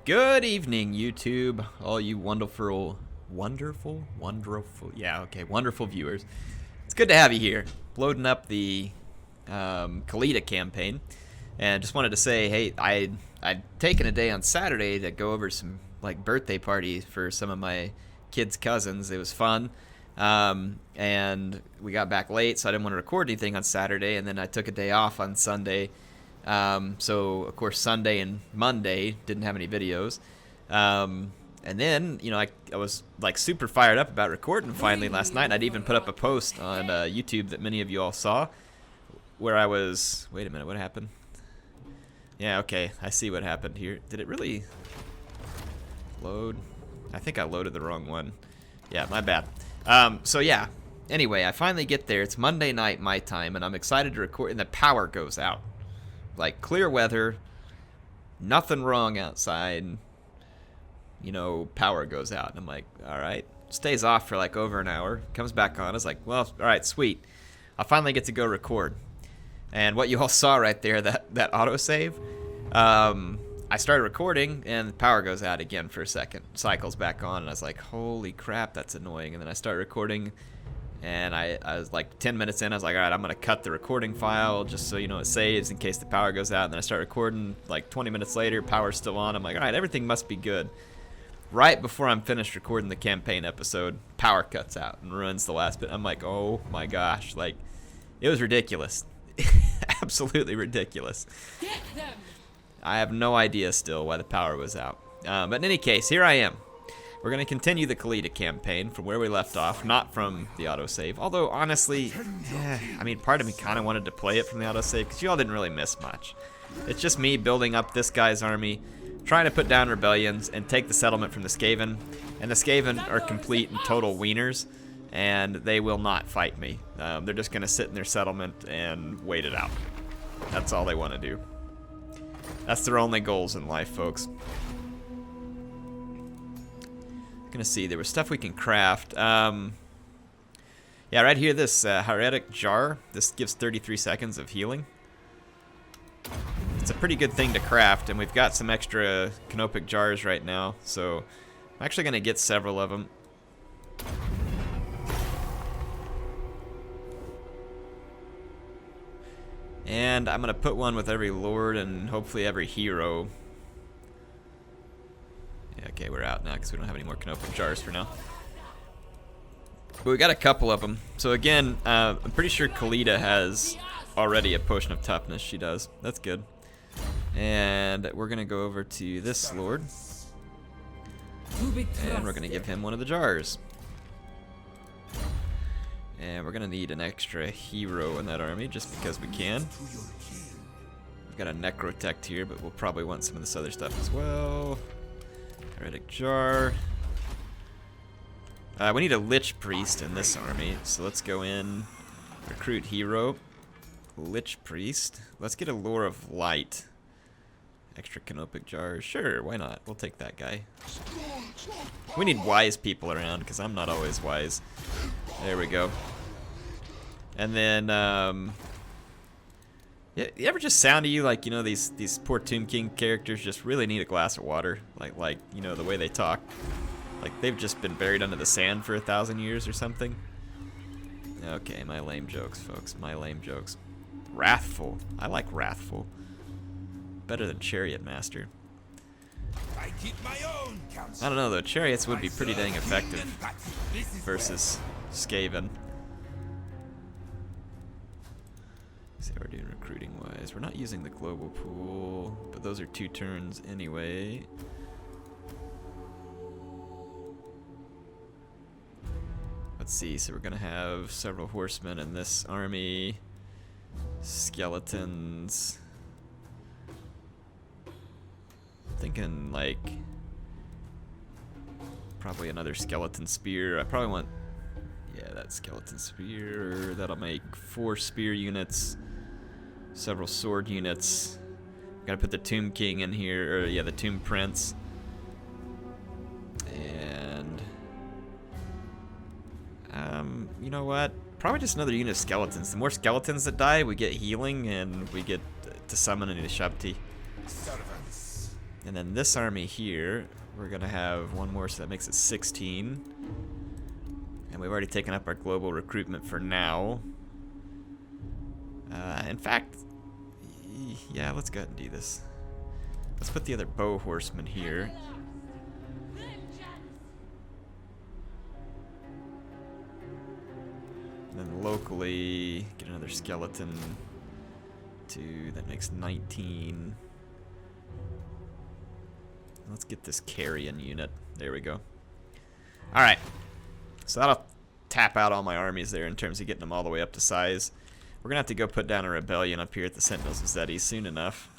Good evening, YouTube, all you wonderful viewers. It's good to have you here, loading up the Khalida campaign, and just wanted to say, hey, I'd taken a day on Saturday to go over some birthday parties for some of my kids' cousins. It was fun, and we got back late, so I didn't want to record anything on Saturday, and then I took a day off on Sunday. So of course Sunday and Monday didn't have any videos, and then I was super fired up about recording finally last night. And I'd even put up a post on YouTube that many of you all saw, where I was. Wait a minute, what happened? Yeah, okay, I see what happened here. Did it really load? I think I loaded the wrong one. Yeah, my bad. So yeah. Anyway, I finally get there. It's Monday night my time, and I'm excited to record. And the power goes out. Clear weather, nothing wrong outside, power goes out. And I'm like, all right. Stays off for over an hour, comes back on. I was like, well, all right, sweet. I finally get to go record. And what you all saw right there, that autosave, I started recording and the power goes out again for a second. Cycles back on, and I was like, holy crap, that's annoying. And then I start recording. And I was 10 minutes in, I was like, all right, I'm going to cut the recording file just so it saves in case the power goes out. And then I start recording 20 minutes later, power's still on. I'm like, all right, everything must be good. Right before I'm finished recording the campaign episode, power cuts out and ruins the last bit. I'm like, oh my gosh, it was ridiculous. Absolutely ridiculous. I have no idea still why the power was out. But in any case, here I am. We're going to continue the Khalida campaign from where we left off, not from the autosave. Although, honestly, part of me kind of wanted to play it from the autosave, because you all didn't really miss much. It's just me building up this guy's army, trying to put down rebellions, and take the settlement from the Skaven. And the Skaven are complete and total wieners, and they will not fight me. They're just going to sit in their settlement and wait it out. That's all they want to do. That's their only goals in life, folks. Gonna see, there was stuff we can craft. Yeah, right here, this heretic jar. This gives 33 seconds of healing. It's a pretty good thing to craft, and we've got some extra canopic jars right now, so I'm actually gonna get several of them. And I'm gonna put one with every lord and hopefully every hero. Okay, we're out now because we don't have any more canopic jars for now. But we got a couple of them. So again, I'm pretty sure Khalida has already a potion of toughness. She does. That's good. And we're going to go over to this lord. And we're going to give him one of the jars. And we're going to need an extra hero in that army just because we can. We've got a necrotect here, but we'll probably want some of this other stuff as well. Heretic jar. We need a Lich Priest in this army, so let's go in, recruit hero, Lich Priest. Let's get a Lore of Light. Extra canopic jars, sure, why not? We'll take that guy. We need wise people around, because I'm not always wise. There we go. And then, you ever just sound to you these poor Tomb King characters just really need a glass of water, the way they talk, they've just been buried under the sand for 1,000 years or something. Okay, my lame jokes, folks, my lame jokes. Wrathful, I like Wrathful, better than Chariot Master. I keep my own counsel. I don't know though, chariots would be pretty dang effective versus Skaven. See how we're doing recruiting wise. We're not using the global pool, but those are 2 turns anyway. Let's see, so we're gonna have several horsemen in this army, skeletons. Thinking probably another skeleton spear. I probably want, yeah, that skeleton spear. That'll make 4 spear units. Several sword units. Gotta put the Tomb King in here, or yeah, the Tomb Prince. And you know what? Probably just another unit of skeletons. The more skeletons that die, we get healing, and we get to summon an Ishapti. And then this army here, we're going to have one more, so that makes it 16. And we've already taken up our global recruitment for now. In fact, yeah, let's go ahead and do this. Let's put the other bow horsemen here. And then locally, get another skeleton. 2, that makes 19. Let's get this carrion unit. There we go. Alright. So that'll tap out all my armies there in terms of getting them all the way up to size. We're going to have to go put down a rebellion up here at the Sentinels of Zeti soon enough.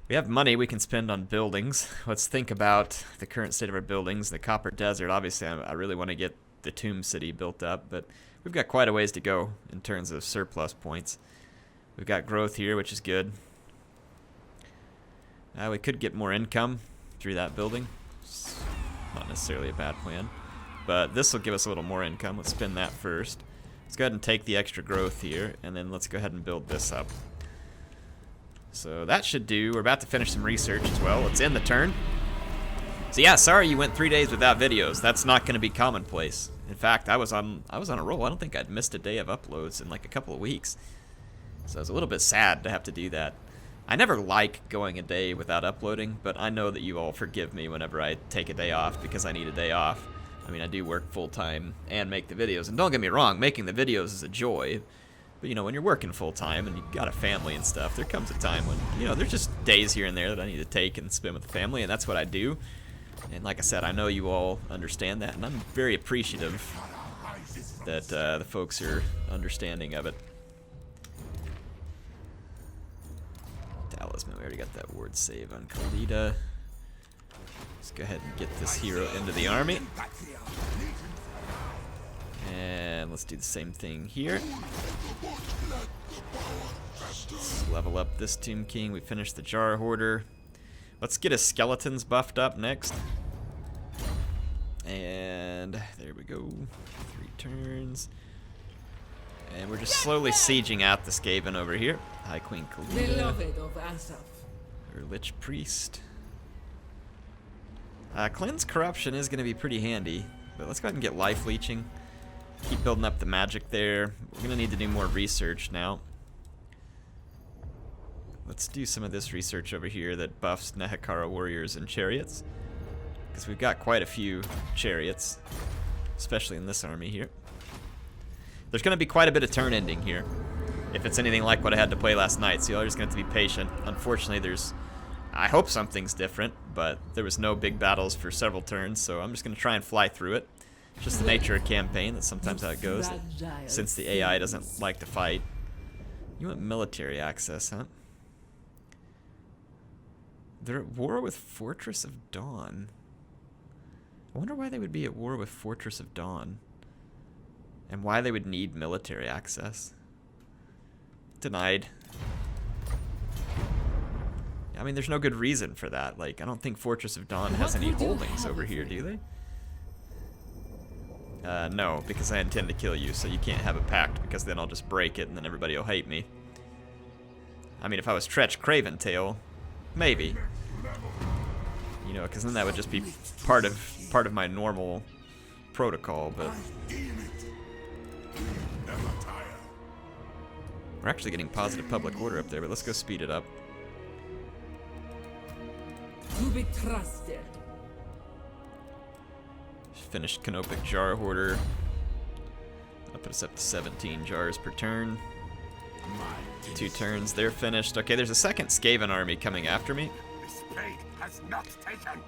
We have money we can spend on buildings. Let's think about the current state of our buildings. The Copper Desert, obviously I really want to get the Tomb City built up, but we've got quite a ways to go in terms of surplus points. We've got growth here, which is good. We could get more income through that building. It's not necessarily a bad plan. But this will give us a little more income. Let's spend that first. Let's go ahead and take the extra growth here, and then let's go ahead and build this up. So that should do. We're about to finish some research as well. Let's end the turn. So yeah, sorry you went 3 days without videos. That's not going to be commonplace. In fact, I was on a roll. I don't think I'd missed a day of uploads in like a couple of weeks. So I was a little bit sad to have to do that. I never like going a day without uploading, but I know that you all forgive me whenever I take a day off because I need a day off. I mean, I do work full-time and make the videos, and don't get me wrong, making the videos is a joy. But, you know, when you're working full-time and you've got a family and stuff, there comes a time when, you know, there's just days here and there that I need to take and spend with the family, and that's what I do. And like I said, I know you all understand that, and I'm very appreciative that the folks are understanding of it. Talisman, we already got that ward save on Khalida. Let's go ahead and get this hero into the army. And let's do the same thing here. Let's level up this Tomb King. We finished the Jar Hoarder. Let's get his skeletons buffed up next. And there we go. 3 turns. And we're just slowly sieging out the Skaven over here. High Queen Khalida. Her Lich Priest. Cleanse Corruption is going to be pretty handy. But let's go ahead and get Life Leeching. Keep building up the magic there. We're going to need to do more research now. Let's do some of this research over here that buffs Nehekara warriors and chariots. Because we've got quite a few chariots. Especially in this army here. There's going to be quite a bit of turn ending here. If it's anything like what I had to play last night. So y'all are just going to have to be patient. Unfortunately, I hope something's different. But there was no big battles for several turns. So I'm just going to try and fly through it. Just the nature of campaign, that's sometimes how it goes. Since the AI doesn't like to fight. You want military access, huh? They're at war with Fortress of Dawn. I wonder why they would be at war with Fortress of Dawn. And why they would need military access. Denied. I mean, there's no good reason for that. Like, I don't think Fortress of Dawn has any holdings over here, do they? No, because I intend to kill you, so you can't have a pact, because then I'll just break it and then everybody will hate me. I mean, if I was Tretch Craventail, maybe. You know, because then that would just be part of my normal protocol, but... We're actually getting positive public order up there, but let's go speed it up. To be trusted. Finished Canopic Jar Hoarder. That'll put us up to 17 jars per turn. 2 turns, they're finished. Okay, there's a second Skaven army coming after me.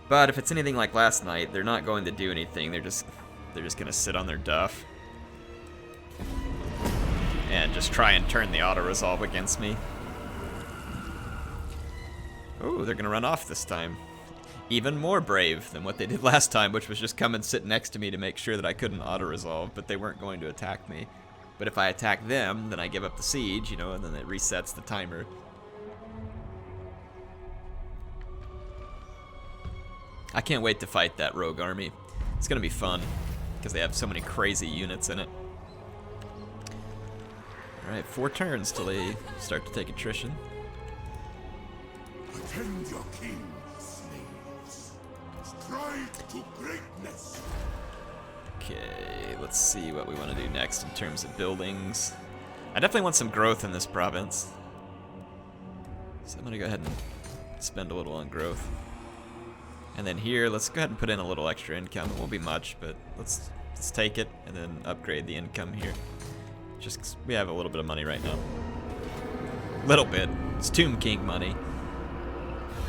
But if it's anything like last night, they're not going to do anything. They're just gonna sit on their duff. And just try and turn the auto-resolve against me. Oh, they're gonna run off this time. Even more brave than what they did last time, which was just come and sit next to me to make sure that I couldn't auto-resolve, but they weren't going to attack me. But if I attack them, then I give up the siege, you know, and then it resets the timer. I can't wait to fight that rogue army. It's gonna be fun, because they have so many crazy units in it. Alright, 4 turns till they start to take attrition. Tend your king, slaves. Strive to greatness. Okay, let's see what we want to do next in terms of buildings. I definitely want some growth in this province. So I'm going to go ahead and spend a little on growth. And then here, let's go ahead and put in a little extra income. It won't be much, but let's take it and then upgrade the income here. Just 'cause we have a little bit of money right now. Little bit. It's Tomb King money.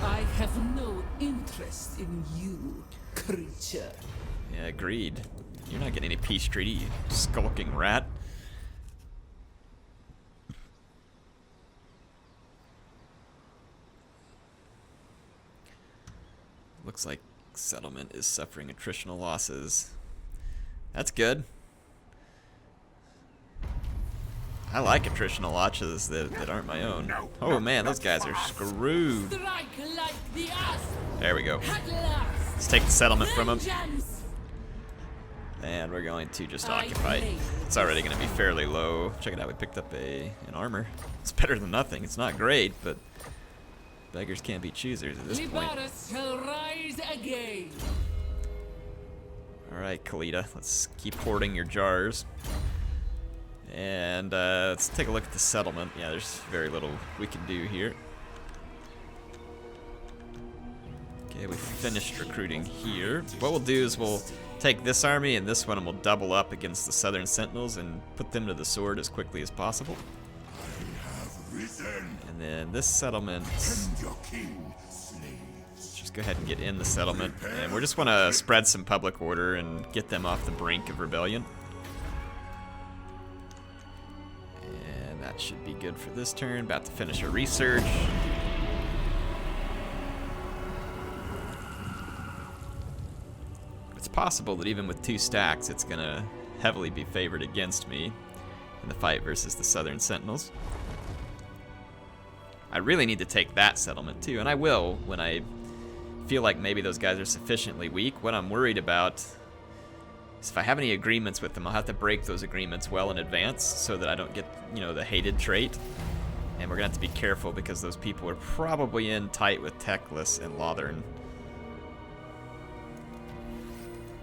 I have no interest in you, creature. Yeah, agreed. You're not getting any peace treaty, you skulking rat. Looks like settlement is suffering attritional losses. That's good. I like attritional losses that aren't my own. Oh man, those guys are screwed. Strike like the asp. There we go. At last. Let's take the settlement from them. Vengeance. And we're going to just occupy it. It's already going to be fairly low. Check it out, we picked up an armor. It's better than nothing. It's not great, but beggars can't be choosers at this point. Liberus shall rise again. Alright, Khalida, let's keep hoarding your jars. And let's take a look at the settlement. Yeah, there's very little we can do here. Okay, we finished recruiting here. What we'll do is we'll take this army and this one and we'll double up against the Southern Sentinels and put them to the sword as quickly as possible. And then this settlement, just go ahead and get in the settlement. And we just want to spread some public order and get them off the brink of rebellion. And that should be good for this turn. About to finish a research. It's possible that even with 2 stacks, it's going to heavily be favored against me in the fight versus the Southern Sentinels. I really need to take that settlement too, and I will when I feel like maybe those guys are sufficiently weak. What I'm worried about is if I have any agreements with them, I'll have to break those agreements well in advance so that I don't get, you know, the hated trait. And we're going to have to be careful because those people are probably in tight with Teclis and Lothern.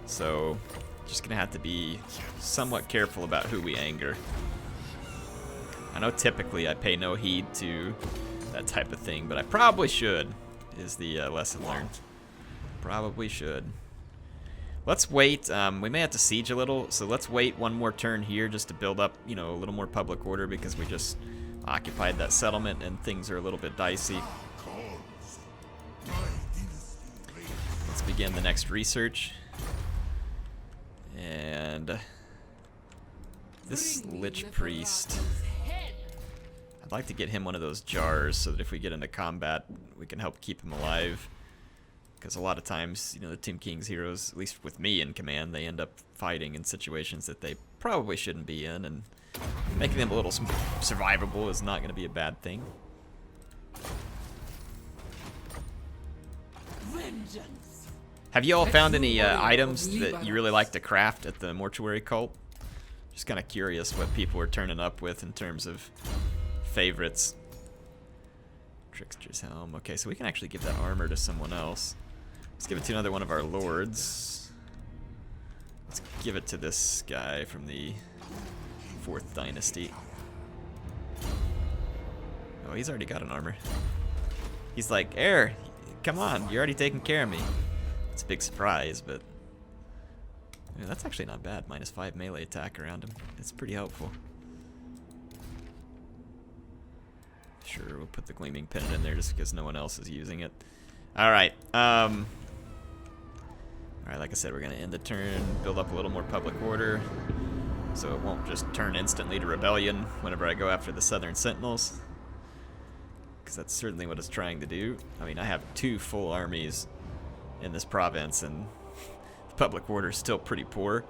So, just going to have to be somewhat careful about who we anger. I know typically I pay no heed to that type of thing, but I probably should, is the lesson learned. Probably should. Let's wait. We may have to siege a little, so let's wait one more turn here just to build up, you know, a little more public order because we just occupied that settlement and things are a little bit dicey. Let's begin the next research. And this Lich Priest, I'd like to get him one of those jars so that if we get into combat, we can help keep him alive. Because a lot of times, you know, the Tomb King's heroes, at least with me in command, they end up fighting in situations that they probably shouldn't be in, and making them a little survivable is not going to be a bad thing. Vengeance. Have you all found any items that you really like to craft at the mortuary cult? Just kind of curious what people are turning up with in terms of favorites. Trickster's Helm. Okay, so we can actually give that armor to someone else. Let's give it to another one of our lords. Let's give it to this guy from the 4th Dynasty. Oh, he's already got an armor. He's like, Heir, come on, you're already taking care of me. It's a big surprise, but yeah, that's actually not bad. -5 melee attack around him. It's pretty helpful. Sure, we'll put the Gleaming Pennant in there just because no one else is using it. Alright, alright, like I said, we're going to end the turn, build up a little more public order, so it won't just turn instantly to rebellion whenever I go after the Southern Sentinels. Because that's certainly what it's trying to do. I mean, I have 2 full armies in this province, and the public order is still pretty poor.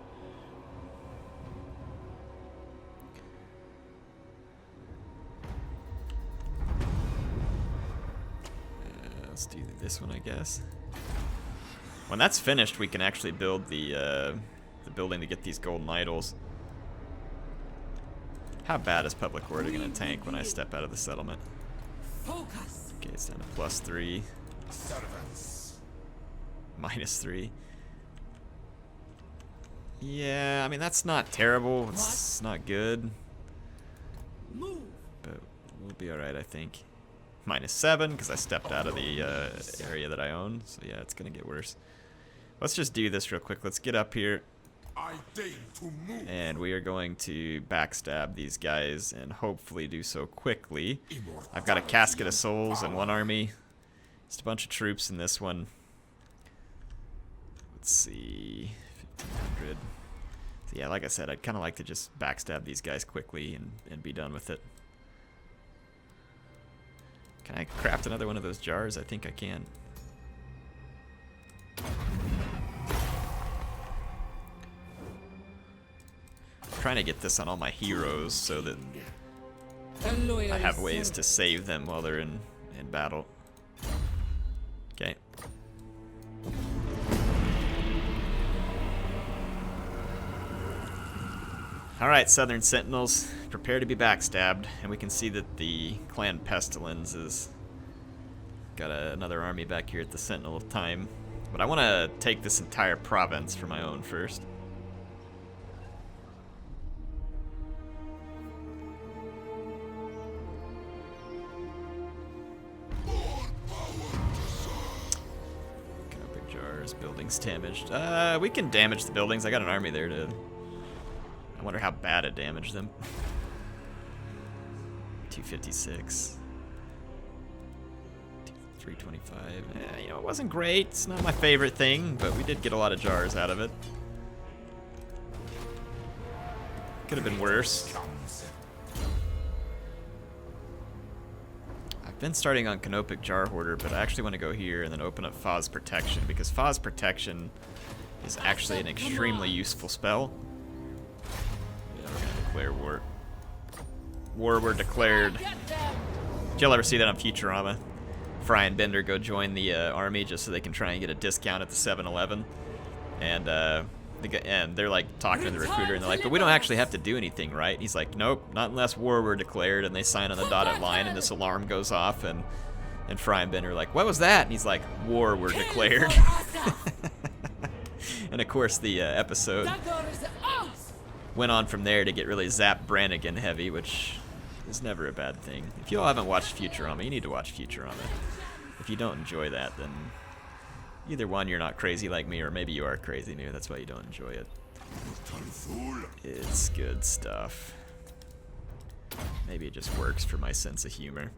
Let's do this one, I guess. When that's finished, we can actually build the building to get these golden idols. How bad is public order going to tank when I step out of the settlement? Focus. Okay, it's down to +3. Servants. -3. Yeah, I mean, that's not terrible. It's not good. Move. But we'll be alright, I think. -7, because I stepped out of the area that I own. So yeah, it's going to get worse. Let's just do this real quick. Let's get up here. I deign to move. And we are going to backstab these guys and hopefully do so quickly. I've got a casket of souls in one army. Just a bunch of troops in this one. Let's see. 1,500. So yeah, like I said, I'd kind of like to just backstab these guys quickly and be done with it. Can I craft another one of those jars? I think I can. I'm trying to get this on all my heroes so that I have ways to save them while they're in battle. Okay. Alright, Southern Sentinels, prepare to be backstabbed, and we can see that the Clan Pestilence has got another army back here at the Sentinel of Time. But I want to take this entire province for my own first. Big jars, buildings damaged. We can damage the buildings. I got an army there to... I wonder how bad it damaged them. 256. 325. You know, it wasn't great. It's not my favorite thing, but we did get a lot of jars out of it. Could have been worse. I've been starting on Canopic Jar Hoarder, but I actually want to go here and then open up Faw's Protection, because Faw's Protection is actually an extremely useful spell. We're gonna declare war. War were declared. Did y'all ever see that on Futurama? Fry and Bender go join the army just so they can try and get a discount at the 7-Eleven, and they're like talking to the recruiter, and they're like, "But we don't actually have to do anything, right?" And he's like, "Nope, not unless war were declared." And they sign on the dotted line, and this alarm goes off, and Fry and Bender are like, "What was that?" And he's like, "War were declared." And of course, the episode went on from there to get really Zap Brannigan heavy, which is never a bad thing. If you all haven't watched Futurama, you need to watch Futurama. If you don't enjoy that, then either one, you're not crazy like me, or maybe you are crazy, maybe that's why you don't enjoy it. It's good stuff. Maybe it just works for my sense of humor.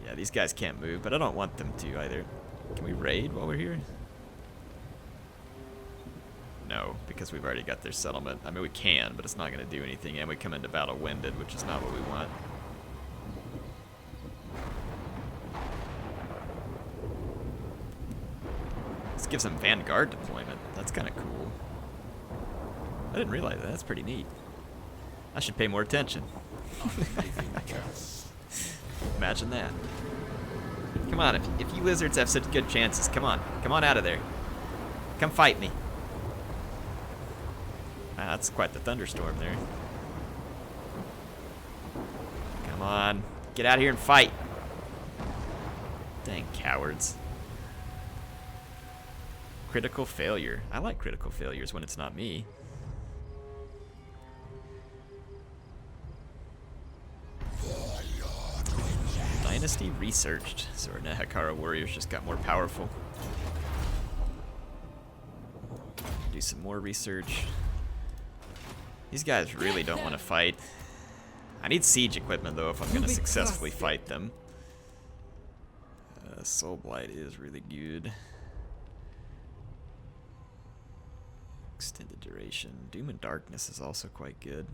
Yeah, these guys can't move, but I don't want them to either. Can we raid while we're here? No, because we've already got their settlement. I mean, we can, but it's not going to do anything, and we come into battle winded, which is not what we want. This gives them Vanguard deployment. That's kind of cool. I didn't realize that. That's pretty neat. I should pay more attention. Imagine that. Come on, if you lizards have such good chances, come on. Come on out of there. Come fight me. Wow, that's quite the thunderstorm there. Come on. Get out of here and fight. Dang cowards. Critical failure. I like critical failures when it's not me. Dynasty researched. So our Nehekara warriors just got more powerful. Do some more research. These guys really don't want to fight. I need siege equipment though if I'm going to successfully fight them. Soul Blight is really good. Extended duration. Doom and Darkness is also quite good.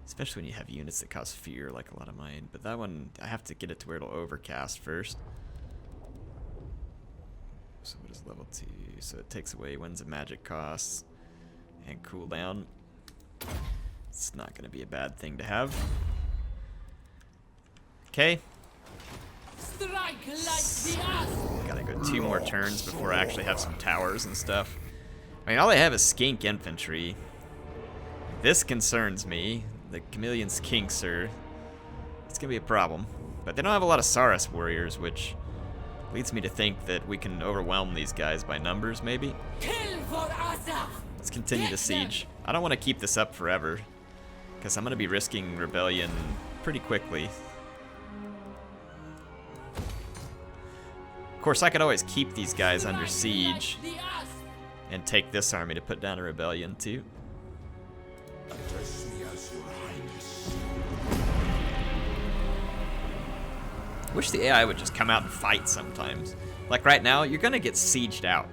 Especially when you have units that cause fear, like a lot of mine. But that one, I have to get it to where it'll overcast first. So what is level 2? So it takes away winds of magic costs and cooldown. It's not going to be a bad thing to have. Okay. Strike like the ass. Gotta go 2 more turns before I actually have some towers and stuff. I mean, all I have is skink infantry. This concerns me. the chameleon skinks are... It's going to be a problem. But they don't have a lot of Saurus warriors, which leads me to think that we can overwhelm these guys by numbers, maybe. Kill for Asaf! Let's continue the siege. I don't want to keep this up forever, because I'm going to be risking rebellion pretty quickly. Of course, I could always keep these guys under siege and take this army to put down a rebellion too. Address me as your highness. Wish the AI would just come out and fight sometimes. Like right now, you're gonna get sieged out.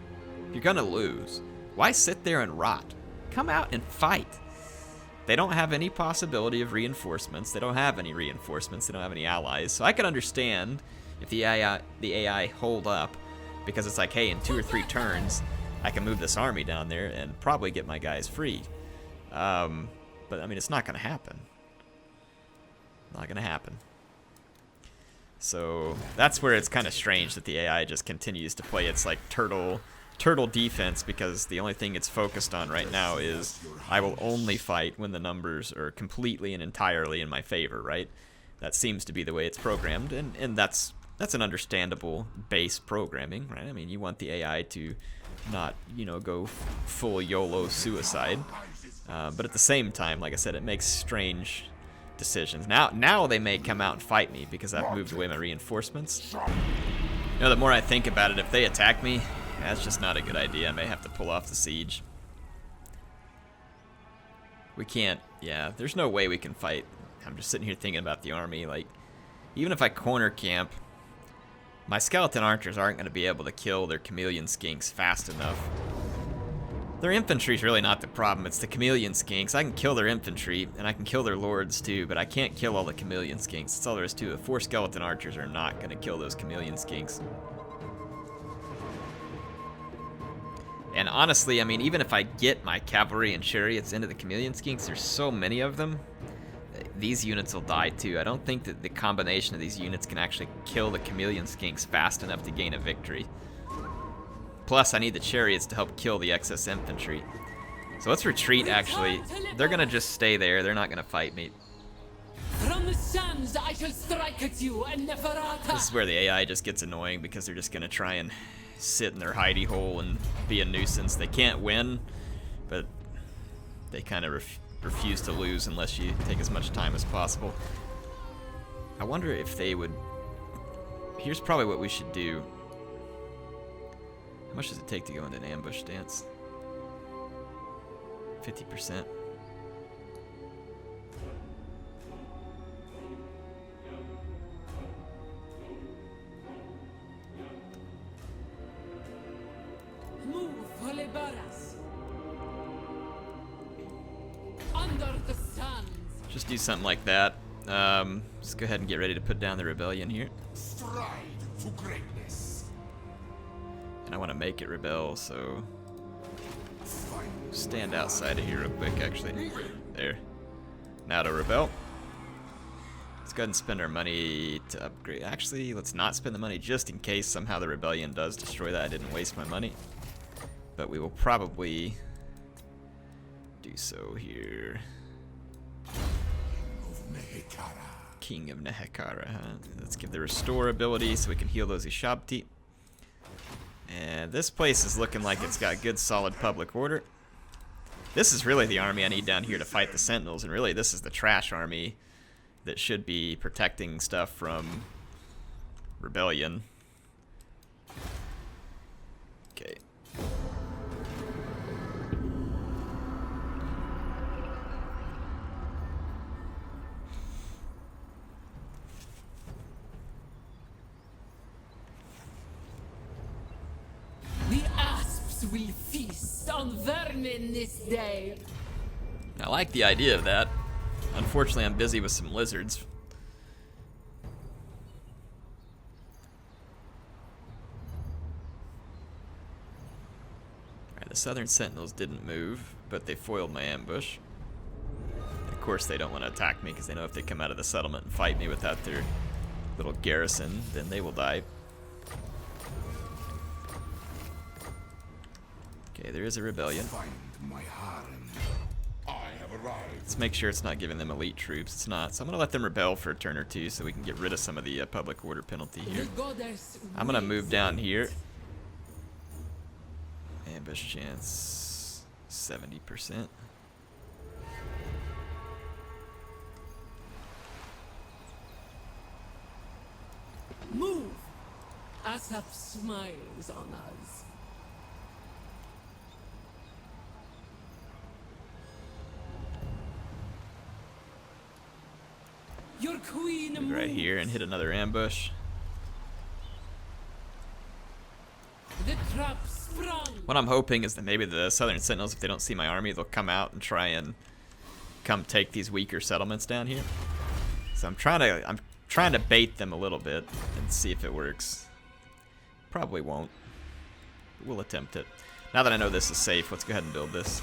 You're gonna lose. Why sit there and rot? Come out and fight. They don't have any possibility of reinforcements. They don't have any reinforcements. They don't have any allies. So I can understand if the AI hold up, because it's like, hey, in 2 or 3 turns, I can move this army down there and probably get my guys free. But I mean, it's not gonna happen. Not gonna happen. So that's where it's kind of strange that the AI just continues to play its like turtle defense, because the only thing it's focused on right now is I will only fight when the numbers are completely and entirely in my favor, right? That seems to be the way it's programmed, and that's an understandable base programming, right? I mean, you want the AI to not, you know, go full YOLO suicide, but at the same time, like I said, it makes strange decisions. Now they may come out and fight me because I've moved away my reinforcements. You know, the more I think about it, if they attack me, that's just not a good idea. I may have to pull off the siege. We can't, yeah, there's no way we can fight. I'm just sitting here thinking about the army. Like, even if I corner camp, my skeleton archers aren't going to be able to kill their chameleon skinks fast enough. Their infantry's really not the problem, it's the chameleon skinks. I can kill their infantry, and I can kill their lords too, but I can't kill all the chameleon skinks. That's all there is to it. 4 skeleton archers are not going to kill those chameleon skinks. And honestly, I mean, even if I get my cavalry and chariots into the chameleon skinks, there's so many of them, these units will die too. I don't think that the combination of these units can actually kill the chameleon skinks fast enough to gain a victory. Plus, I need the chariots to help kill the excess infantry. So let's retreat, actually. They're gonna just stay there. They're not gonna fight me. From the sands I shall strike at you and Neferata. This is where the AI just gets annoying, because they're just gonna try and sit in their hidey hole and be a nuisance. They can't win, but they kind of refuse to lose unless you take as much time as possible. I wonder if they would... Here's probably what we should do. How much does it take to go into an ambush stance? 50%. Move, Holebaras. Under the sands. Just do something like that. Let's go ahead and get ready to put down the rebellion here. Stride to greatness. And I want to make it rebel, so stand outside of here real quick, actually. There. Now to rebel. Let's go ahead and spend our money to upgrade. Actually, let's not spend the money just in case somehow the rebellion does destroy that. I didn't waste my money. But we will probably do so here. King of Nehekara, huh? Let's give the restore ability so we can heal those Ushabti. And this place is looking like it's got good solid public order. This is really the army I need down here to fight the Sentinels, and really this is the trash army that should be protecting stuff from rebellion. Okay. The asps will feast on vermin this day. I like the idea of that. Unfortunately, I'm busy with some lizards. Alright, the Southern Sentinels didn't move, but they foiled my ambush. Of course, they don't want to attack me because they know if they come out of the settlement and fight me without their little garrison, then they will die. Okay, there is a rebellion. Find my harem. I have arrived. Let's make sure it's not giving them elite troops. It's not. So I'm going to let them rebel for a turn or two so we can get rid of some of the public order penalty here. The goddess I'm going to move wills down it. here. Ambush chance 70%. Move! Asap smiles on us. Your queen Move right moves. here and hit another ambush. The trap sprung. What I'm hoping is that maybe the Southern Sentinels, if they don't see my army, they'll come out and try and come take these weaker settlements down here. So I'm trying to bait them a little bit and see if it works. Probably won't. But we'll attempt it. Now that I know this is safe, let's go ahead and build this.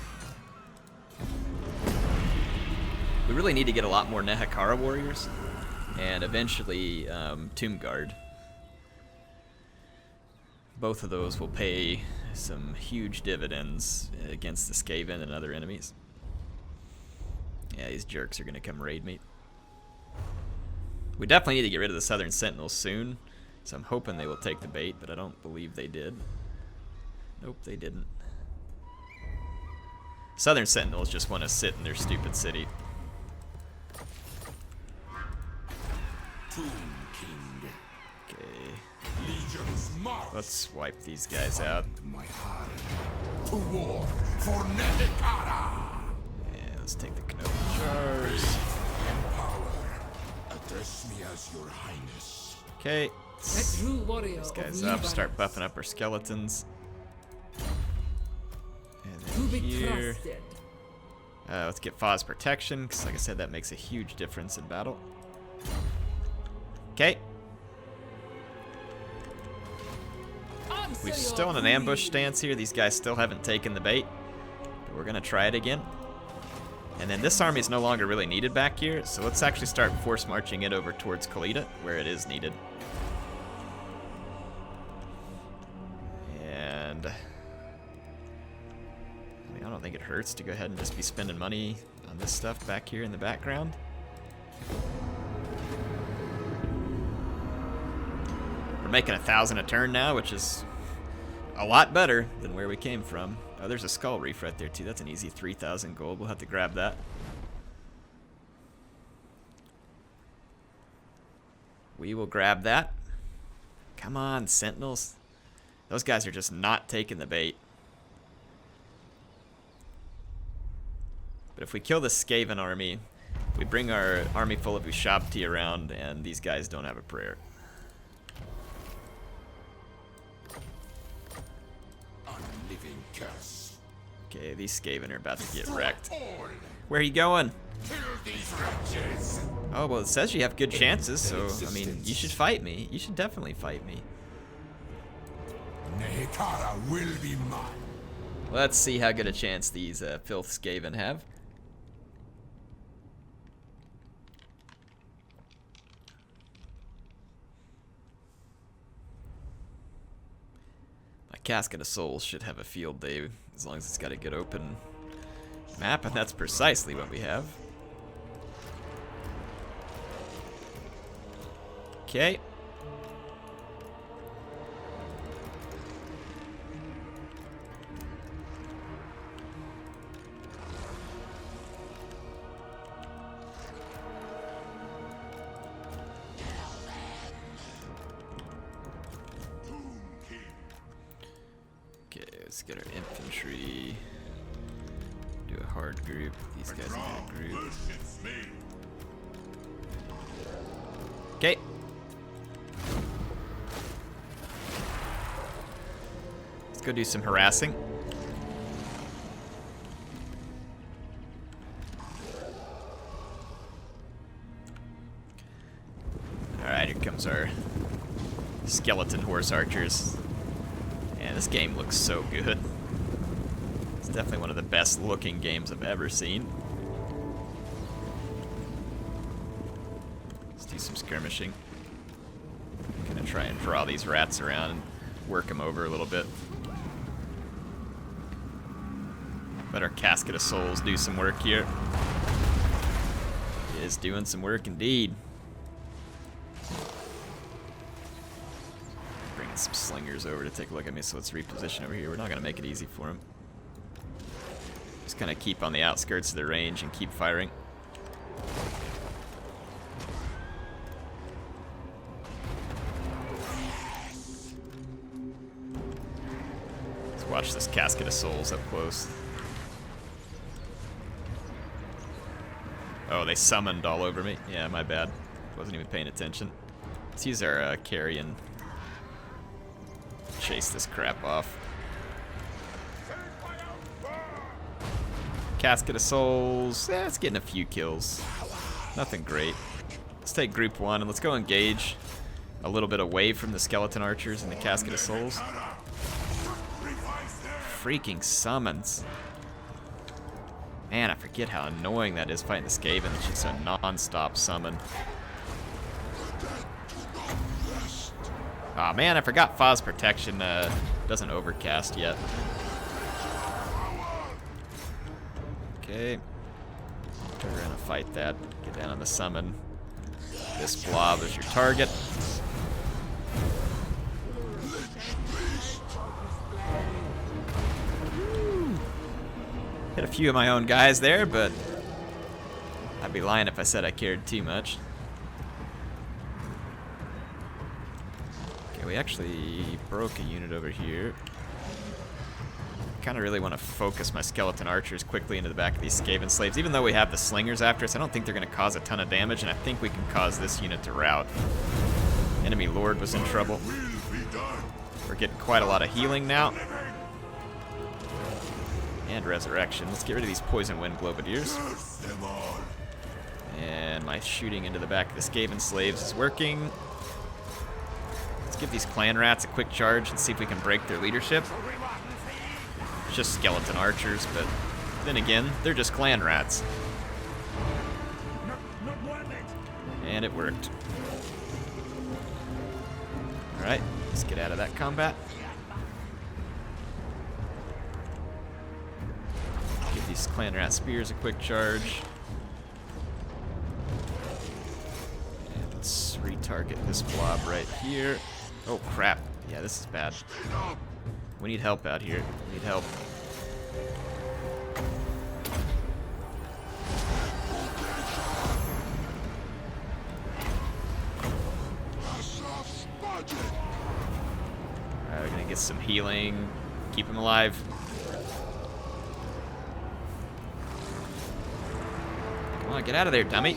We really need to get a lot more Nehekara warriors, and eventually Tomb Guard. Both of those will pay some huge dividends against the Skaven and other enemies. Yeah, these jerks are going to come raid me. We definitely need to get rid of the Southern Sentinels soon, so I'm hoping they will take the bait, but I don't believe they did. Nope, they didn't. Southern Sentinels just want to sit in their stupid city. Tomb King. Okay, Legions march. let's wipe these guys out. My heart. To war for Nehekara. Yeah, let's take the Knoten Jars. Power. Address me as your highness. Okay, A true warrior these of guys up, start Libanus. buffing up our skeletons. And To then be here, trusted. let's get Foz protection, because like I said, that makes a huge difference in battle. Okay, Answer we're your still in an ambush queen. stance here. These guys still haven't taken the bait, but we're gonna try it again. And then this army is no longer really needed back here, so let's actually start force marching it over towards Khalida, where it is needed. And I mean, I don't think it hurts to go ahead and just be spending money on this stuff back here in the background. We're making 1,000 a turn now, which is a lot better than where we came from. Oh, there's a skull reef right there too. That's an easy 3,000 gold. We'll have to grab that. We will grab that. Come on, Sentinels. Those guys are just not taking the bait. But if we kill the Skaven army, we bring our army full of Ushabti around, and these guys don't have a prayer. Unliving curse. Okay, these Skaven are about to get wrecked. All. Where are you going? Kill these wretches. Oh, well, it says you have good chances, so, I mean, you should fight me. You should definitely fight me. Nehekara will be mine. Let's see how good a chance these filth Skaven have. My Casket of Souls should have a field day, as long as it's got a good open map, and that's precisely what we have. Okay. Okay, let's get our infantry. Do a hard group. These guys are a group. Okay. Let's go do some harassing. Alright, here comes our skeleton horse archers. Man, this game looks so good. It's definitely one of the best looking games I've ever seen. Let's do some skirmishing. I'm gonna try and draw these rats around and work them over a little bit. Let our Casket of Souls do some work here. is doing some work indeed. Bringing some slingers over to take a look at me, so let's reposition over here. We're not going to make it easy for him. Just kind of keep on the outskirts of the range and keep firing. Let's watch this Casket of Souls up close. Oh, they summoned all over me. Yeah, my bad. Wasn't even paying attention. Let's use our carry and chase this crap off. Casket of Souls. Yeah, it's getting a few kills. Nothing great. Let's take group 1 and let's go engage a little bit away from the skeleton archers and the Casket of Souls. Freaking summons. Man, I forget how annoying that is fighting the Skaven. It's just a non-stop summon. Aw, man, I forgot Foz Protection doesn't overcast yet. Okay. We're gonna fight that. Get down on the summon. This blob is your target. Hit a few of my own guys there, but I'd be lying if I said I cared too much. Okay, we actually broke a unit over here. Kind of really want to focus my skeleton archers quickly into the back of these Skaven slaves. Even though we have the slingers after us, I don't think they're going to cause a ton of damage, and I think we can cause this unit to rout. Enemy Lord was in trouble. We're getting quite a lot of healing now. And resurrection. Let's get rid of these poison wind globadiers. And my shooting into the back of the Skaven slaves is working. Let's give these clan rats a quick charge and see if we can break their leadership. It's just skeleton archers, but then again, they're just clan rats. And it worked. Alright, let's get out of that combat. Give these clan rat spears a quick charge. And let's retarget this blob right here. Oh crap. Yeah, this is bad. We need help out here. We need help. Alright, we're gonna get some healing. Keep him alive. Come on, get out of there, dummy.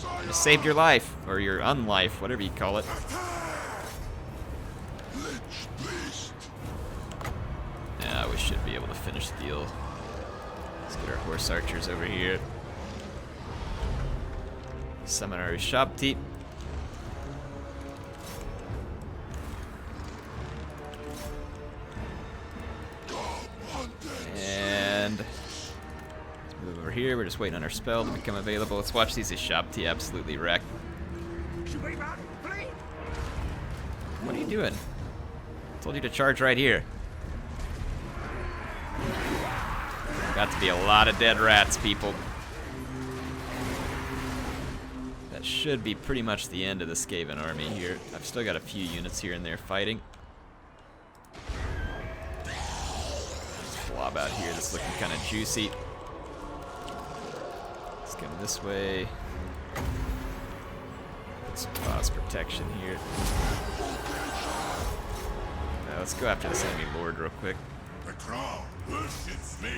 I just saved your life. Or your unlife, whatever you call it. Yeah, we should be able to finish the deal. Let's get our horse archers over here. Summon our Shabti. And let's move over here. We're just waiting on our spell to become available. Let's watch these Shabti absolutely wreck. What are you doing? I told you to charge right here. Got to be a lot of dead rats, people. That should be pretty much the end of the Skaven army here. I've still got a few units here and there fighting. Blob out here that's looking kind of juicy. Let's come this way. Put some Foz protection here. Let's go after this enemy lord real quick. The crown worships me.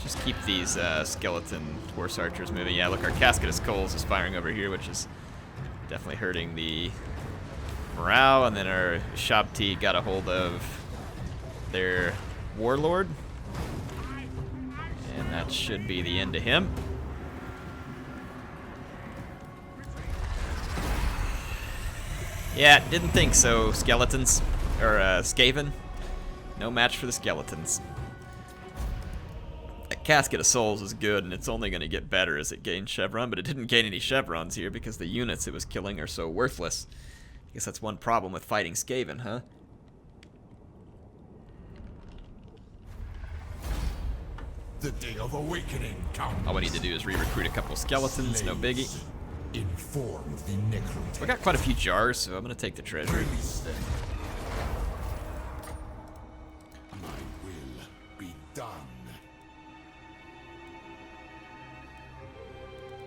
Just keep these skeleton horse archers moving. Yeah, look, our Casket of Skulls is firing over here, which is definitely hurting the morale. And then our Shabti got a hold of their warlord. And that should be the end of him. Yeah, didn't think so, skeletons. Or Skaven. No match for the skeletons. That Casket of Souls is good, and it's only going to get better as it gains Chevron, but it didn't gain any Chevrons here because the units it was killing are so worthless. I guess that's one problem with fighting Skaven, huh? The day of awakening comes. All we need to do is re-recruit a couple skeletons, no biggie. Inform the necrotech. We got quite a few jars, so I'm gonna take the treasure. Release them. My will be done.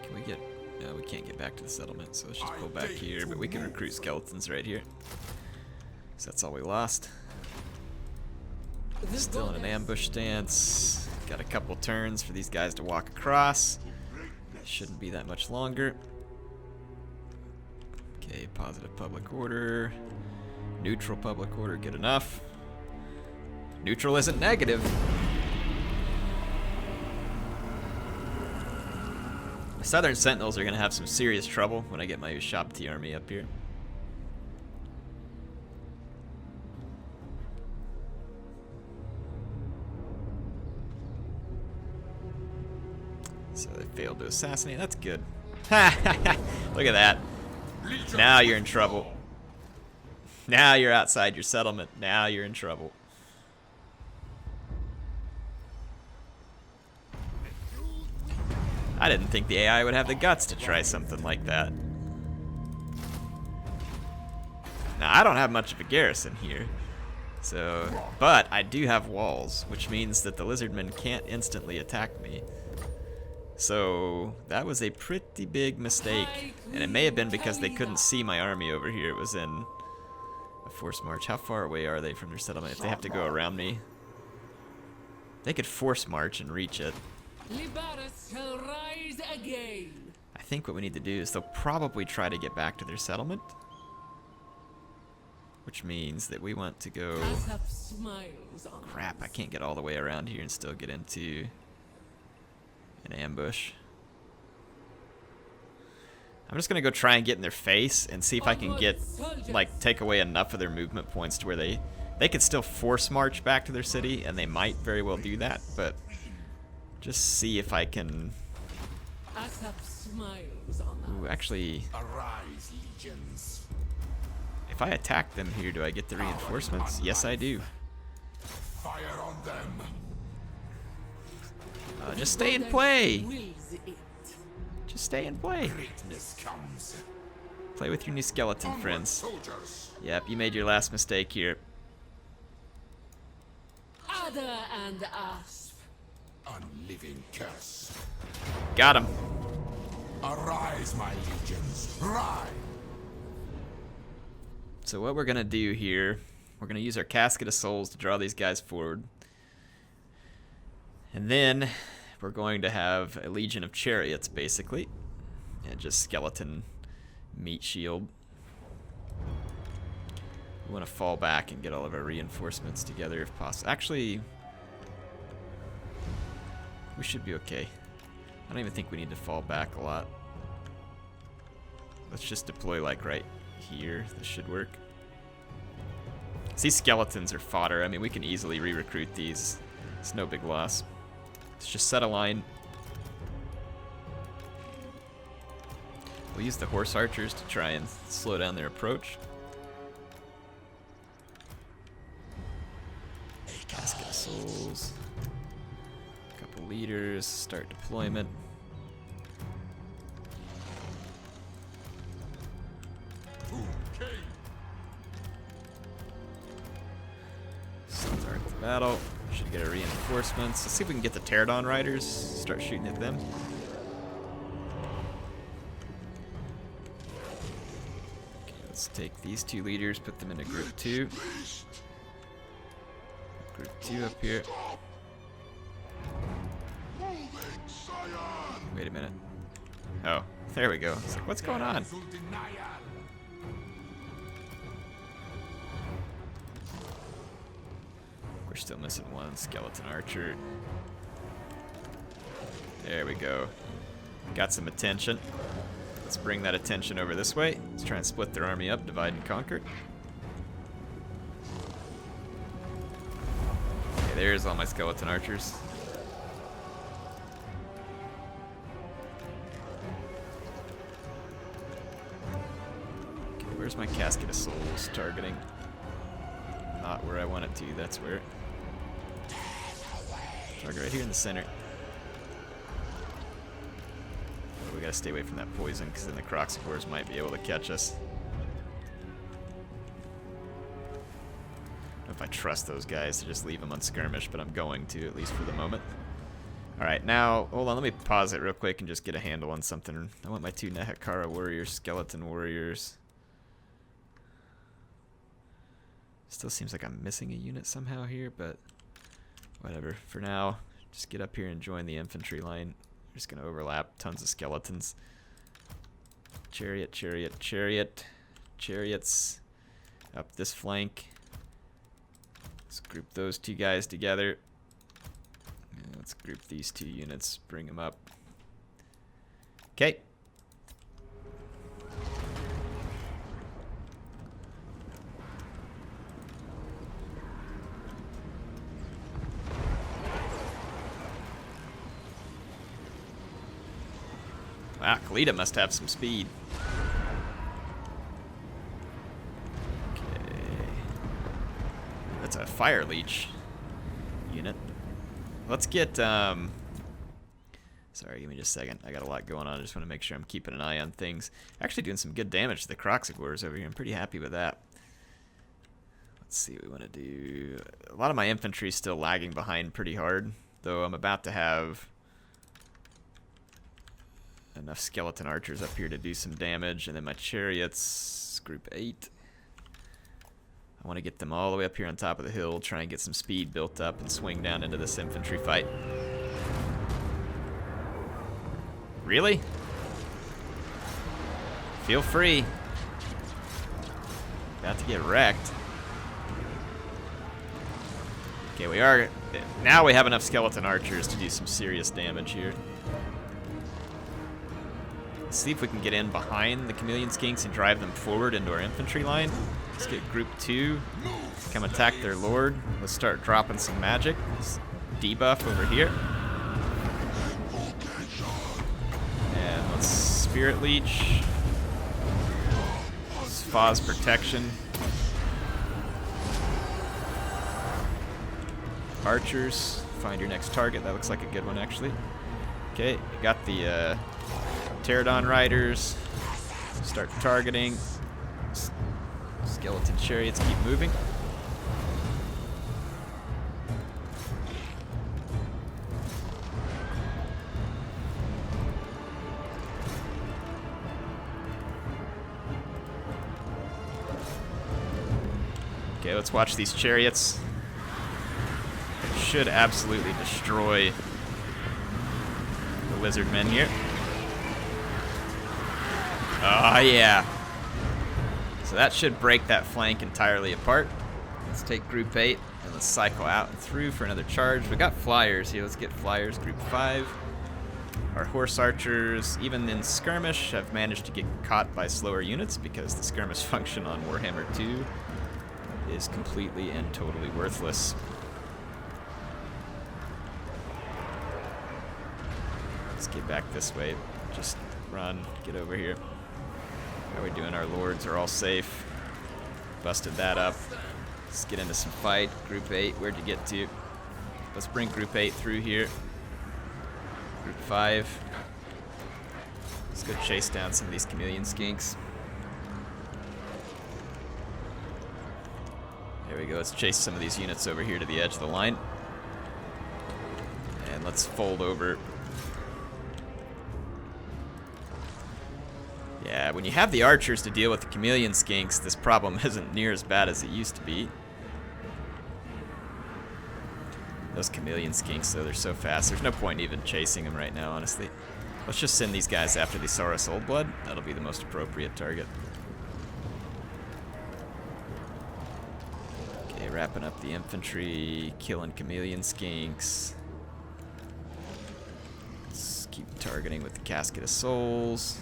Can we get... No, we can't get back to the settlement, so let's just pull back here. But we can recruit skeletons right here. So that's all we lost. Still in an ambush stance. Got a couple turns for these guys to walk across. Shouldn't be that much longer. Okay, positive public order. Neutral public order, good enough. Neutral isn't negative. The Southern Sentinels are going to have some serious trouble when I get my Ushabti army up here. So they failed to assassinate. That's good. Look at that. Now you're in trouble. Now you're outside your settlement. Now you're in trouble. I didn't think the AI would have the guts to try something like that. Now, I don't have much of a garrison here. So, but I do have walls, which means that the lizardmen can't instantly attack me. So, that was a pretty big mistake. And it may have been because they couldn't see my army over here. It was in a forced march. How far away are they from their settlement? If they have to go around me, they could force march and reach it. Liberus shall rise again. I think what we need to do is they'll probably try to get back to their settlement. Which means that we want to go... Crap, I can't get all the way around here and still get into an ambush. I'm just going to go try and get in their face and see if I can get, like, take away enough of their movement points to where they could still force march back to their city, and they might very well do that, but just see if I can... Ooh, actually... Arise, legions. If I attack them here, do I get the reinforcements? Yes, I do. Fire on them. Just stay in play. Just stay in play. Greatness comes. Play with your new skeleton friends. Soldiers. Yep, you made your last mistake here. Adder and asp. Unliving curse. Got him. Arise, my legions. Rise. So what we're gonna do here, we're gonna use our Casket of Souls to draw these guys forward. And then we're going to have a Legion of Chariots, basically. And just skeleton meat shield. We want to fall back and get all of our reinforcements together if possible. Actually, we should be okay. I don't even think we need to fall back a lot. Let's just deploy like right here. This should work. These skeletons are fodder. I mean, we can easily re-recruit these. It's no big loss. Let's just set a line. We'll use the horse archers to try and slow down their approach. Casket of Souls. A couple leaders. Start deployment. Start the battle. Should get our reinforcements. Let's see if we can get the Pterodon riders. Start shooting at them. Okay, let's take these two leaders, put them into group 2. Group 2 up here. Wait a minute. Oh, there we go. It's like, what's going on? We're still missing one skeleton archer. There we go. Got some attention. Let's bring that attention over this way. Let's try and split their army up, divide and conquer. Okay, there's all my skeleton archers. Okay, where's my Casket of Souls targeting? Not where I want it to, that's where. Target right here in the center. gotta stay away from that poison, because then the Croxivores might be able to catch us. I don't know if I trust those guys to just leave them on skirmish, but I'm going to, at least for the moment. Alright, now, hold on, let me pause it real quick and just get a handle on something. I want my 2 Nehekara warriors, skeleton warriors. Still seems like I'm missing a unit somehow here, but whatever. For now, just get up here and join the infantry line. We're just going to overlap tons of skeletons. Chariot, chariot, chariot. Chariots up this flank. Let's group those 2 guys together. And let's group these 2 units, bring them up. Okay. Wow, Khalida must have some speed. Okay. That's a fire leech unit. Let's get, sorry, give me just a second. I got a lot going on. I just want to make sure I'm keeping an eye on things. Actually doing some good damage to the Croxivores over here. I'm pretty happy with that. Let's see what we want to do. A lot of my infantry is still lagging behind pretty hard, though I'm about to have enough skeleton archers up here to do some damage, and then my chariots, group 8. I want to get them all the way up here on top of the hill, try and get some speed built up and swing down into this infantry fight. Really? Feel free. About to get wrecked. Okay, we are, now we have enough skeleton archers to do some serious damage here. Let's see if we can get in behind the chameleon skinks and drive them forward into our infantry line. Let's get group 2, come attack their lord. Let's start dropping some magic. Let's debuff over here. And let's spirit leech. Let's Foz protection. Archers, find your next target. That looks like a good one, actually. Okay, got the Pterodon riders. Start targeting. Skeleton chariots keep moving. Okay, let's watch these chariots. Should absolutely destroy the wizard men here. Oh, yeah. So that should break that flank entirely apart. Let's take group 8 and let's cycle out and through for another charge. We got flyers here. Let's get flyers, group 5. Our horse archers, even in skirmish, have managed to get caught by slower units because the skirmish function on Warhammer 2 is completely and totally worthless. Let's get back this way. Just run, get over here. How are we doing? Our lords are all safe. Busted that up. Let's get into some fight. Group 8, where'd you get to? Let's bring group 8 through here. Group 5. Let's go chase down some of these chameleon skinks. There we go. Let's chase some of these units over here to the edge of the line. And let's fold over. Yeah, when you have the archers to deal with the chameleon skinks, this problem isn't near as bad as it used to be. Those chameleon skinks, though, they're so fast. There's no point even chasing them right now, honestly. Let's just send these guys after the Saurus Old Blood. That'll be the most appropriate target. Okay, wrapping up the infantry, killing chameleon skinks. Let's keep targeting with the Casket of Souls.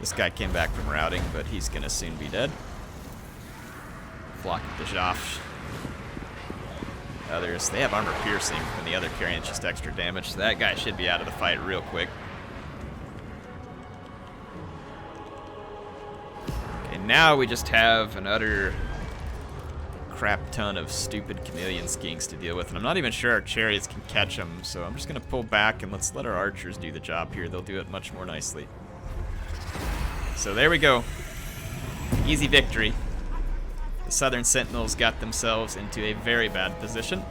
This guy came back from routing, but he's gonna soon be dead. Flock of Dejaf. Others, they have armor piercing, and the other carrying just extra damage, so that guy should be out of the fight real quick. Okay, now we just have an utter crap ton of stupid chameleon skinks to deal with, and I'm not even sure our chariots can catch them, so I'm just going to pull back and let's let our archers do the job here. They'll do it much more nicely. So there we go. Easy victory. The Southern Sentinels got themselves into a very bad position.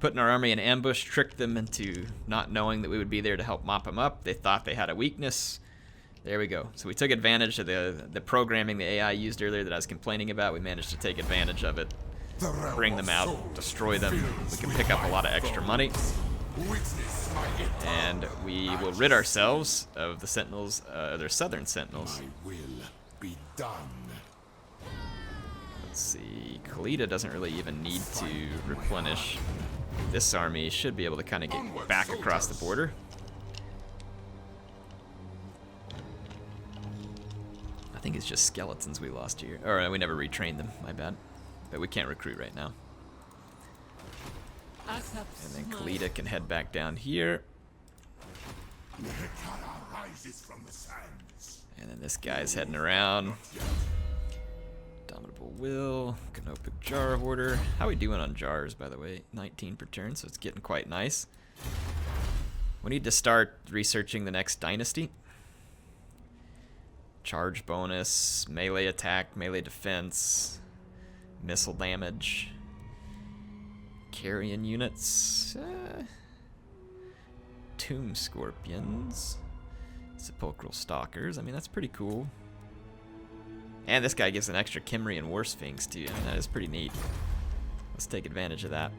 Putting our army in ambush tricked them into not knowing that we would be there to help mop them up. They thought they had a weakness. There we go. So we took advantage of the programming the AI used earlier that I was complaining about. We managed to take advantage of it, bring them out, destroy them. We can pick up a lot of extra money. And we will rid ourselves of the Sentinels, their Southern Sentinels. My will be done. Let's see. Khalida doesn't really even need to replenish. This army should be able to kind of get back across the border. I think it's just skeletons we lost here. Or we never retrained them, my bad. But we can't recruit right now. And then Khalida can head back down here. And then this guy's heading around. Dominable Will, Canopic Jar Hoarder. How are we doing on jars, by the way? 19 per turn, so it's getting quite nice. We need to start researching the next dynasty. Charge bonus, melee attack, melee defense, missile damage, carrion units, tomb scorpions, sepulchral stalkers. I mean, that's pretty cool. And this guy gives an extra Kimrian War Sphinx too. I mean, that is pretty neat. Let's take advantage of that.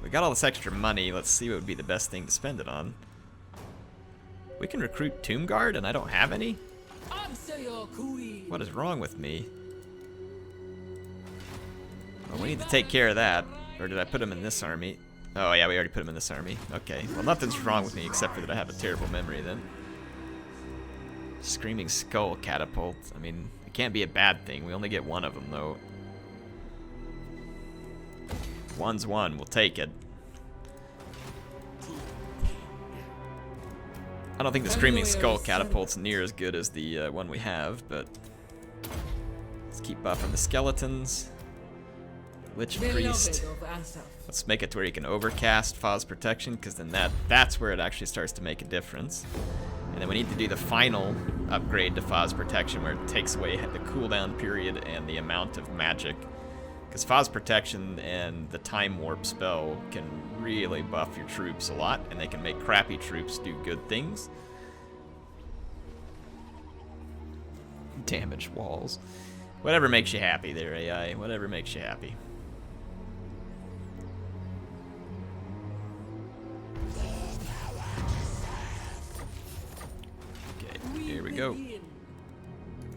We got all this extra money. Let's see what would be the best thing to spend it on. We can recruit Tomb Guard and I don't have any? What is wrong with me? Well, we need to take care of that. Or did I put him in this army? Oh yeah, we already put him in this army. Okay, well nothing's wrong with me except for that I have a terrible memory then. Screaming Skull Catapult. I mean, it can't be a bad thing. We only get one of them though. One's one, we'll take it. I don't think the Screaming Skull Catapult's near as good as the one we have, but let's keep buffing the skeletons. Lich Priest. Let's make it to where you can overcast Faw's Protection, because then that's where it actually starts to make a difference. And then we need to do the final upgrade to Faw's Protection, where it takes away the cooldown period and the amount of magic. Because Faw's Protection and the Time Warp spell can really buff your troops a lot, and they can make crappy troops do good things. Damage walls. Whatever makes you happy there, AI. Whatever makes you happy. Okay, here we go.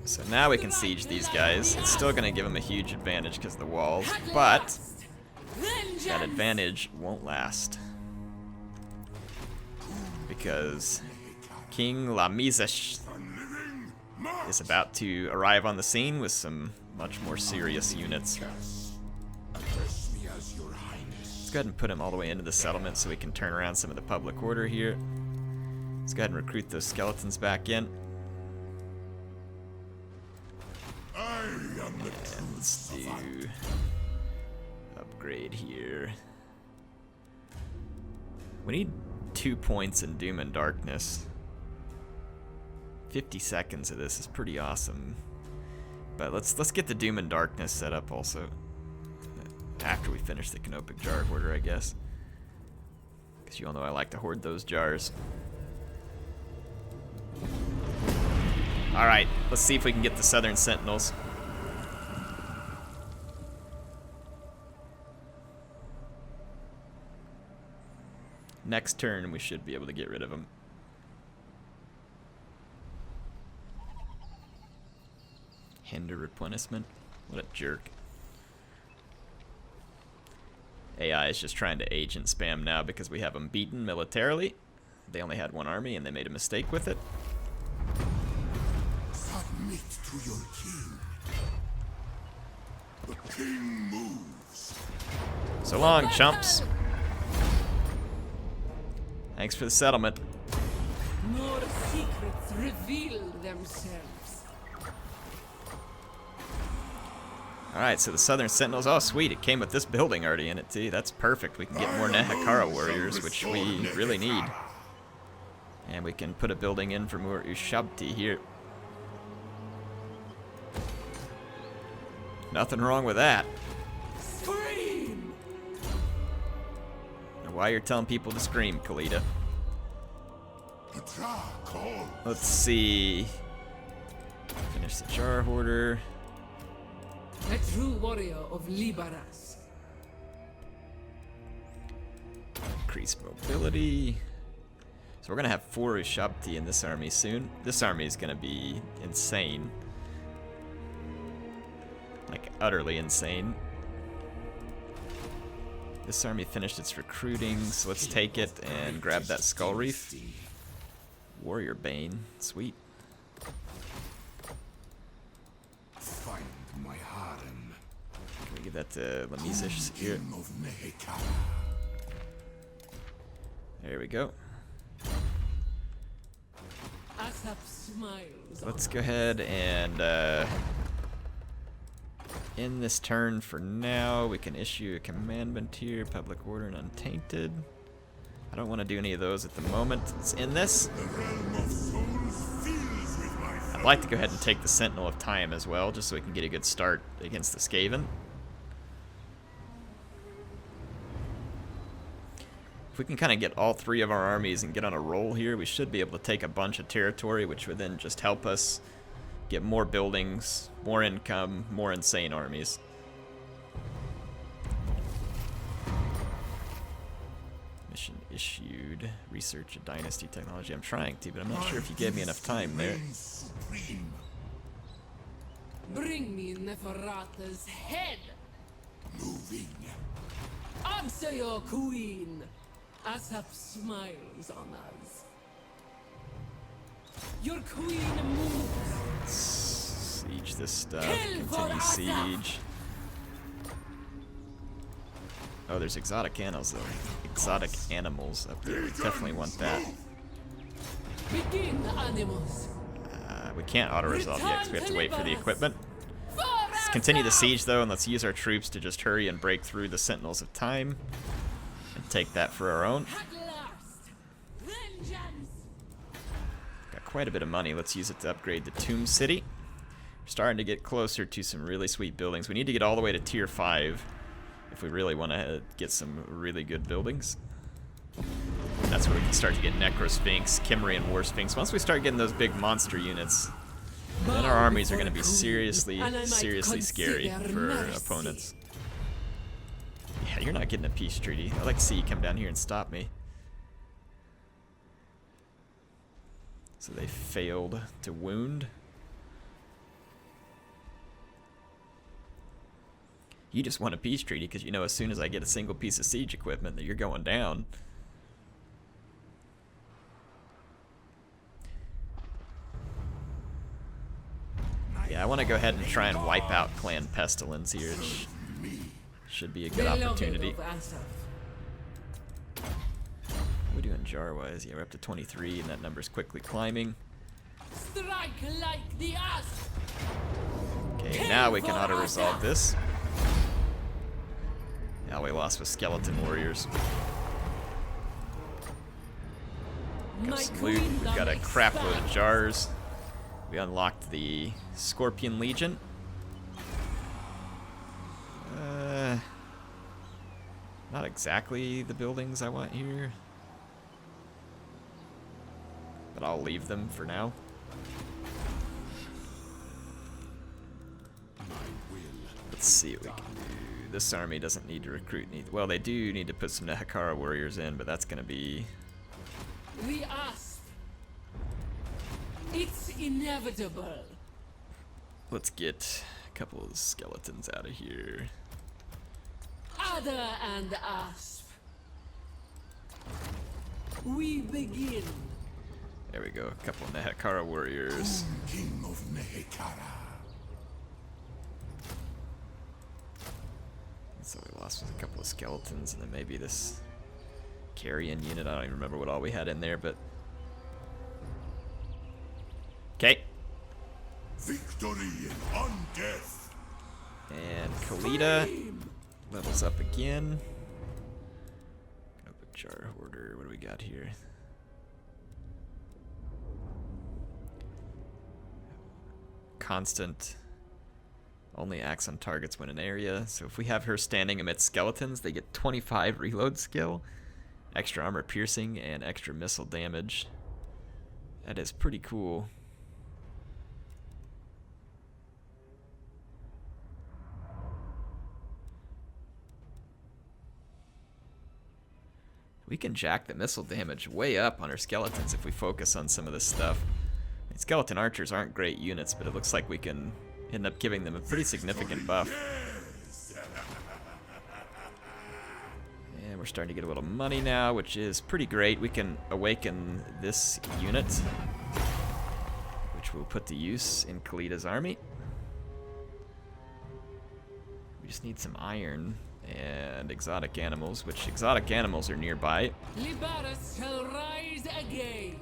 So now we can siege these guys. It's still going to give them a huge advantage because of the walls, but that advantage won't last. Because King Lamizesh is about to arrive on the scene with some much more serious units. Let's go ahead and put him all the way into the settlement so we can turn around some of the public order here. Let's go ahead and recruit those skeletons back in. And let's do upgrade here. We need 2 points in Doom and Darkness. 50 seconds of this is pretty awesome. But let's get the Doom and Darkness set up also. After we finish the Canopic Jar Hoarder, I guess. Because you all know I like to hoard those jars. Alright, let's see if we can get the Southern Sentinels. Next turn, we should be able to get rid of them. Hinder replenishment. What a jerk. AI is just trying to agent spam now because we have them beaten militarily. They only had one army and they made a mistake with it. Submit to your king. The king moves. So long, chumps. Thanks for the settlement. More secrets reveal themselves. Alright, so the Southern Sentinels. Oh, sweet. It came with this building already in it, too. That's perfect. We can get more Nehekara warriors, which we really need. And we can put a building in for more Ushabti here. Nothing wrong with that. Scream! Why you're telling people to scream, Khalida? Let's see. Finish the Jar Hoarder. A true warrior of Libaras. Increase mobility. So we're gonna have 4 Ushabti in this army soon. This army is gonna be insane. Like, utterly insane. This army finished its recruiting, so let's take it and grab that Skull Reef. Warrior Bane, sweet. Find my harem. Can we give that to Lamisish here? Of Nehekara. There we go. Asap smiles. Let's go ahead and end this turn for now. We can issue a commandment here, public order and untainted. I don't want to do any of those at the moment. Let's end this. The realm of souls fills with my I'd like to go ahead and take the Sentinel of Time as well, just so we can get a good start against the Skaven. If we can kind of get all 3 of our armies and get on a roll here, we should be able to take a bunch of territory, which would then just help us get more buildings, more income, more insane armies. Mission issued. Research a dynasty technology. I'm trying to, but I'm not sure if you gave me enough time there. Bring me Neferata's head. Moving. Answer your queen. Asap smiles on us. Your queen moves. Siege this stuff. Kill for Continue Asaf. siege. Oh, there's exotic animals though. Exotic animals up there. We definitely want that. Begin, animals. We can't auto-resolve yet because we have to wait for the equipment. For Let's continue the siege though, and let's use our troops to just hurry and break through the Sentinels of Time. And take that for our own. At last. Vengeance. Got quite a bit of money. Let's use it to upgrade the Tomb City. We're starting to get closer to some really sweet buildings. We need to get all the way to tier 5 if we really want to get some really good buildings. That's where we can start to get Necrosphinx, Kimrian War Sphinx. Once we start getting those big monster units, then our armies are going to be seriously scary for opponents. Yeah, you're not getting a peace treaty. I'd like to see you come down here and stop me. So they failed to wound. You just want a peace treaty because you know as soon as I get a single piece of siege equipment that you're going down. Yeah, I want to go ahead and try and wipe out Clan Pestilence here. It should be a good opportunity. How are we doing jar-wise? Yeah, we're up to 23, and that number's quickly climbing. Strike like the asp. Okay, now we can auto-resolve this. Now we lost with skeleton warriors. Got some loot. We've got a crap load of jars. We unlocked the Scorpion Legion. Not exactly the buildings I want here, but I'll leave them for now. Let's see what we can do. This army doesn't need to recruit any. Well, they do need to put some Nehekara warriors in, but that's going to be... The asp. It's inevitable. Let's get a couple of skeletons out of here. Ada and asp. We begin. There we go, a couple of Nehekara warriors. King of Nehekara. So we lost with a couple of skeletons, and then maybe this carrion unit. I don't even remember what all we had in there, but... Okay. Victory on death. And Khalida levels up again. Open jar hoarder. What do we got here? Constant. Only acts on targets when in area. So if we have her standing amidst skeletons, they get 25 reload skill, extra armor piercing, and extra missile damage. That is pretty cool. We can jack the missile damage way up on our skeletons if we focus on some of this stuff. I mean, skeleton archers aren't great units, but it looks like we can end up giving them a pretty significant buff. And we're starting to get a little money now, which is pretty great. We can awaken this unit, which we'll put to use in Khalida's army. We just need some iron and exotic animals, which exotic animals are nearby. Liberus shall rise again.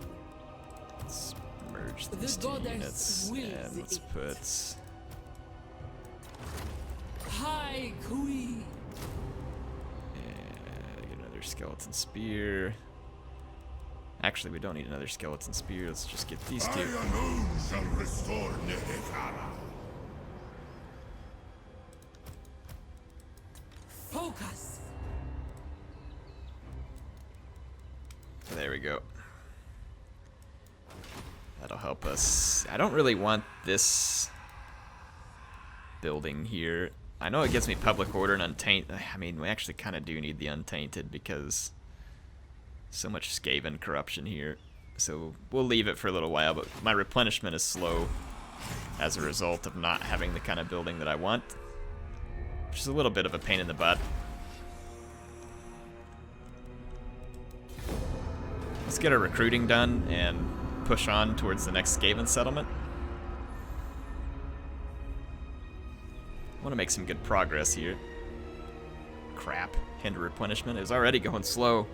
Let's merge these two units, and let's put... High Queen. And get another skeleton spear. Actually, we don't need another skeleton spear. Let's just get these two. I alone shall restore Nehekara. Focus. There we go. That'll help us. I don't really want this building here. I know it gives me public order and untainted. I mean, we actually kind of do need the untainted because so much Skaven corruption here. So we'll leave it for a little while, but my replenishment is slow as a result of not having the kind of building that I want, which is a little bit of a pain in the butt. Let's get our recruiting done and push on towards the next Skaven settlement. I want to make some good progress here. Crap. Hinder replenishment is already going slow.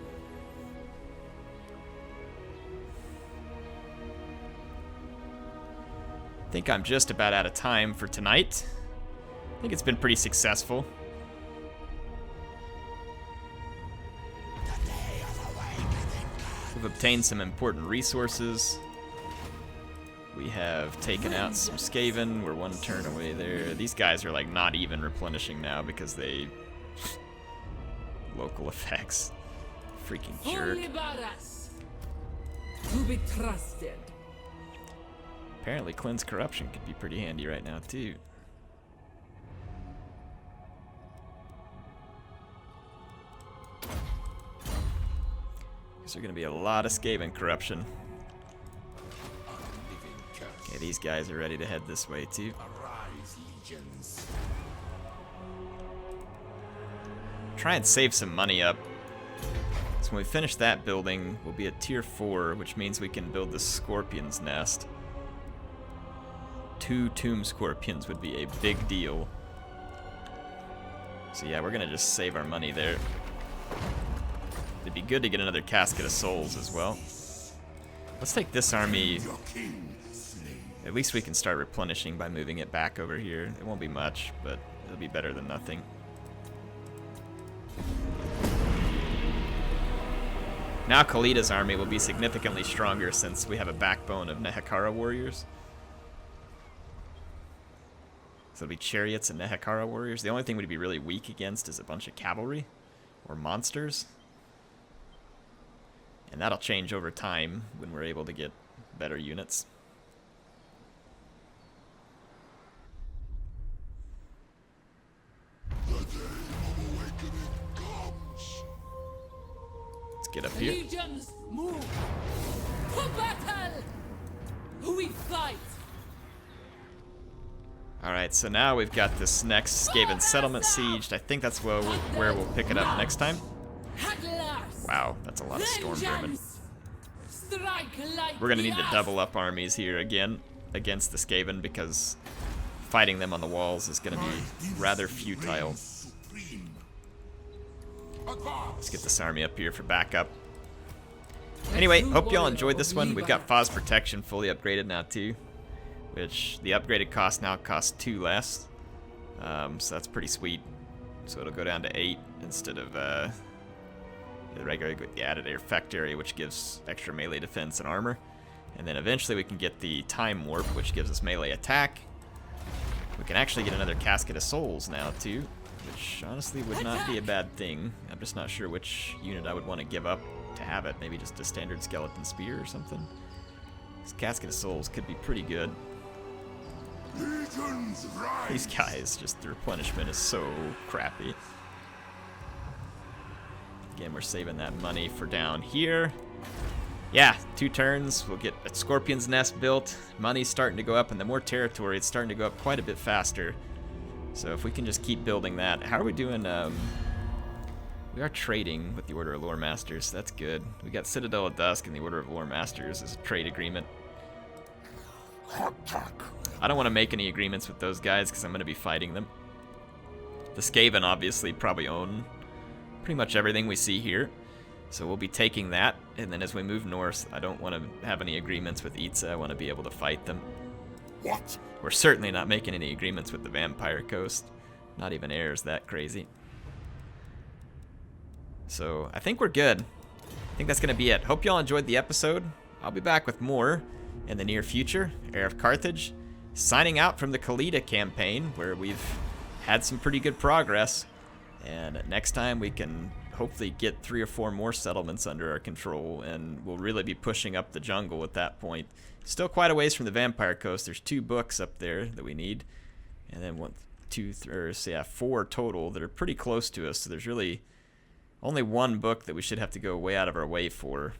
I think I'm just about out of time for tonight. I think it's been pretty successful. We've obtained some important resources. We have taken out some Skaven. We're one turn away there. These guys are like not even replenishing now because they... local effects. Freaking jerk. To be trusted. Apparently cleanse corruption could be pretty handy right now too. There's going to be a lot of Skaven corruption. Okay, these guys are ready to head this way too. Arise, legions. Try and save some money up. So when we finish that building, we'll be at tier 4, which means we can build the Scorpion's Nest. 2 Tomb Scorpions would be a big deal. So yeah, we're gonna just save our money there. It'd be good to get another Casket of Souls as well. Let's take this army. At least we can start replenishing by moving it back over here. It won't be much, but it'll be better than nothing. Now Khalida's army will be significantly stronger since we have a backbone of Nehekara warriors. So it'll be chariots and Nehekara warriors. The only thing we'd be really weak against is a bunch of cavalry or monsters. And that'll change over time when we're able to get better units. The day of awakening comes. Let's get up here. Legions, move! To battle! We fight! Alright, so now we've got this next Skaven settlement sieged. I think that's where we'll pick it up next time. Wow, that's a lot of storm vermin. We're gonna need to double up armies here again against the Skaven because fighting them on the walls is gonna be rather futile. Supreme. Let's get this army up here for backup. Anyway, hope y'all enjoyed this one. We've got Foz Protection fully upgraded now too, which the upgraded cost now costs 2 less. So that's pretty sweet. So it'll go down to 8 instead of the regular with the added effect area, which gives extra melee defense and armor. And then eventually we can get the time warp, which gives us melee attack. We can actually get another Casket of Souls now too, which honestly would not be a bad thing. I'm just not sure which unit I would want to give up to have it. Maybe just a standard skeleton spear or something. This Casket of Souls could be pretty good. These guys, just the replenishment is so crappy. Again, we're saving that money for down here. Yeah, 2 turns, we'll get a Scorpion's Nest built. Money's starting to go up, and the more territory, it's starting to go up quite a bit faster. So if we can just keep building that. How are we doing? We are trading with the Order of Lore Masters, so that's good. We got Citadel of Dusk and the Order of Lore Masters as a trade agreement. I don't want to make any agreements with those guys because I'm going to be fighting them. The Skaven obviously probably own pretty much everything we see here. So we'll be taking that, and then as we move north, I don't want to have any agreements with Itza. I want to be able to fight them. What? We're certainly not making any agreements with the Vampire Coast. Not even Air's that crazy. So I think we're good. I think that's going to be it. Hope y'all enjoyed the episode. I'll be back with more in the near future. HeirofCarthage, signing out from the Khalida campaign, where we've had some pretty good progress. And next time we can hopefully get 3 or 4 more settlements under our control, and we'll really be pushing up the jungle at that point. Still quite a ways from the Vampire Coast. There's 2 books up there that we need, and then 4 total that are pretty close to us. So there's really only 1 book that we should have to go way out of our way for.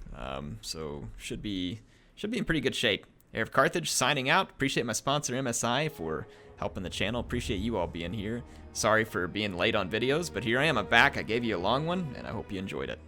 So should be in pretty good shape. HeirofCarthage signing out. Appreciate my sponsor MSI for helping the channel. Appreciate you all being here. Sorry for being late on videos, but here I am. I'm back. I gave you a long one, and I hope you enjoyed it.